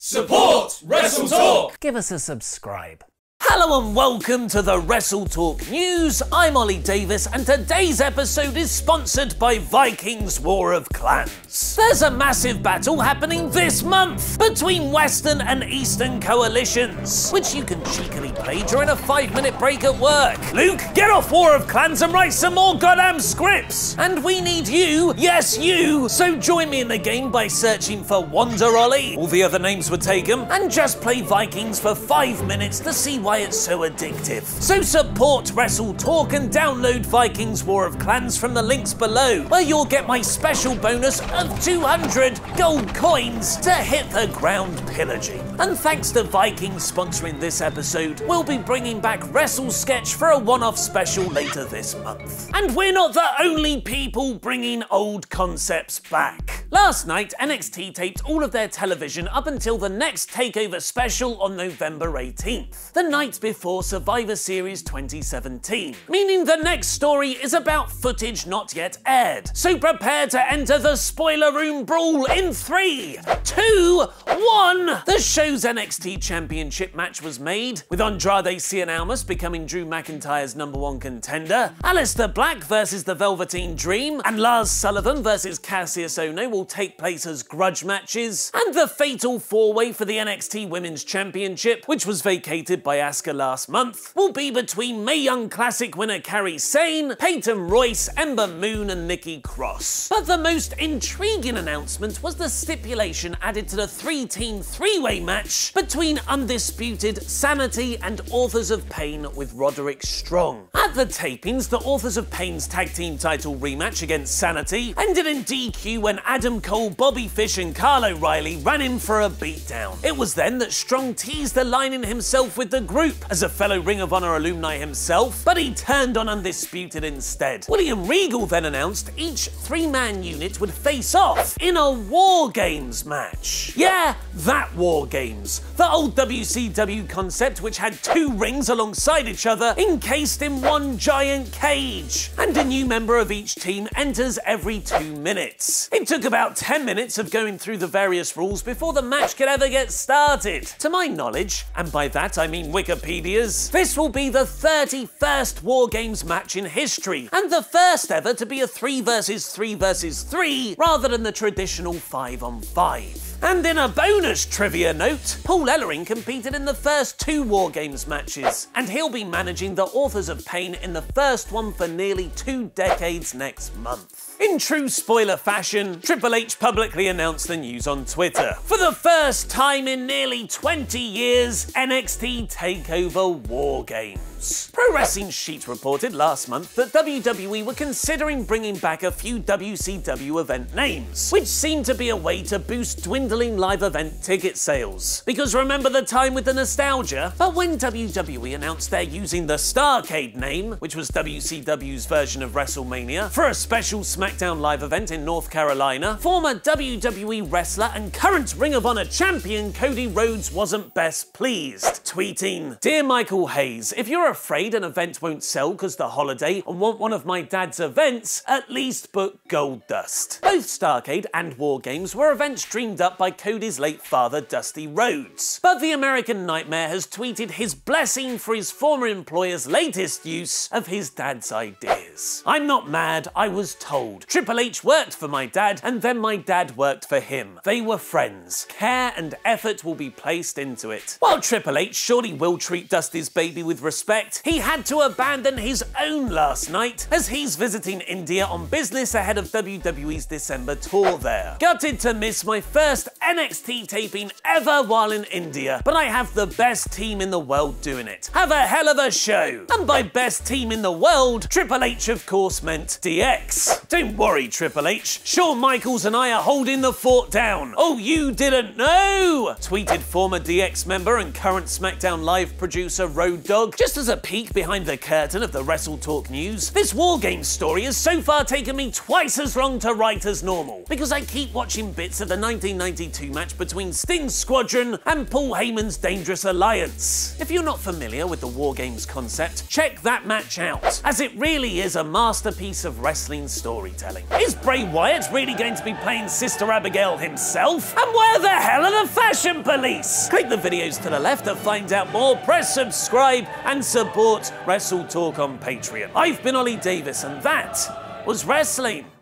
Support WrestleTalk! Give us a subscribe. Hello and welcome to the WrestleTalk News. I'm Ollie Davis and today's episode is sponsored by Vikings War of Clans. There's a massive battle happening this month between Western and Eastern coalitions, which you can cheekily play during a 5-minute break at work. Luke, get off War of Clans and write some more goddamn scripts. And we need you, yes you, so join me in the game by searching for Wonder Ollie. All the other names were taken, and just play Vikings for 5 minutes to see why it's so addictive. So support WrestleTalk and download Vikings War of Clans from the links below, where you'll get my special bonus of 200 gold coins to hit the ground pillaging. And thanks to Vikings sponsoring this episode, we'll be bringing back WrestleSketch for a one-off special later this month. And we're not the only people bringing old concepts back. Last night, NXT taped all of their television up until the next TakeOver special on November 18th, the night before Survivor Series 2017, meaning the next story is about footage not yet aired. So prepare to enter the spoiler room brawl in 3, 2, 1! The show's NXT Championship match was made, with Andrade Cien Almas becoming Drew McIntyre's #1 contender, Aleister Black versus the Velveteen Dream, and Lars Sullivan versus Cassius Ohno will take place as grudge matches, and the fatal 4-way for the NXT Women's Championship, which was vacated by Asuka last month, will be between Mae Young Classic winner Kairi Sane, Peyton Royce, Ember Moon and Nikki Cross. But the most intriguing announcement was the stipulation added to the 3-team 3-way match between Undisputed, Sanity and Authors of Pain with Roderick Strong. At the tapings, the Authors of Pain's tag team title rematch against Sanity ended in DQ when Adam Cole, Bobby Fish and Kyle O'Reilly ran in for a beatdown. It was then that Strong teased aligning himself with the group as a fellow Ring of Honor alumni himself, but he turned on Undisputed instead. William Regal then announced each 3-man unit would face off in a War Games match. Yeah, that War Games. The old WCW concept which had 2 rings alongside each other encased in one giant cage. And a new member of each team enters every 2 minutes. It took about 10 minutes of going through the various rules before the match could ever get started. To my knowledge, and by that I mean Wikipedia's, this will be the 31st War Games match in history, and the first ever to be a 3 versus 3 versus 3 rather than the traditional 5-on-5. And in a bonus trivia note, Paul Ellering competed in the first 2 War Games matches, and he'll be managing the Authors of Pain in the first one for nearly 2 decades next month. In true spoiler fashion, Triple H publicly announced the news on Twitter. For the first time in nearly 20 years, NXT TakeOver War Games. Pro Wrestling Sheet reported last month that WWE were considering bringing back a few WCW event names, which seemed to be a way to boost dwindling live event ticket sales. Because remember the time with the nostalgia? But when WWE announced they're using the Starrcade name, which was WCW's version of WrestleMania, for a special SmackDown Live event in North Carolina, former WWE wrestler and current Ring of Honor champion Cody Rhodes wasn't best pleased, tweeting, "Dear Michael Hayes, if you're afraid an event won't sell because the holiday and want one of my dad's events, at least book Goldust." Both Starrcade and War Games were events dreamed up by Cody's late father, Dusty Rhodes. But the American Nightmare has tweeted his blessing for his former employer's latest use of his dad's ideas. "I'm not mad, I was told. Triple H worked for my dad, and then my dad worked for him. They were friends. Care and effort will be placed into it." While Triple H surely will treat Dusty's baby with respect, he had to abandon his own last night as he's visiting India on business ahead of WWE's December tour there. "Gutted to miss my first NXT taping ever while in India, but I have the best team in the world doing it. Have a hell of a show." And by best team in the world, Triple H of course meant DX. "Don't worry, Triple H. Shawn Michaels and I are holding the fort down. Oh, you didn't know?" tweeted former DX member and current SmackDown Live producer Road Dogg. Just as a peek behind the curtain of the WrestleTalk News, this War Games story has so far taken me twice as long to write as normal, because I keep watching bits of the 1992 match between Sting's Squadron and Paul Heyman's Dangerous Alliance. If you're not familiar with the War Games concept, check that match out, as it really is is a masterpiece of wrestling storytelling. Is Bray Wyatt really going to be playing Sister Abigail himself? And where the hell are the fashion police? Click the videos to the left to find out more, press subscribe and support WrestleTalk on Patreon. I've been Ollie Davis and that was wrestling.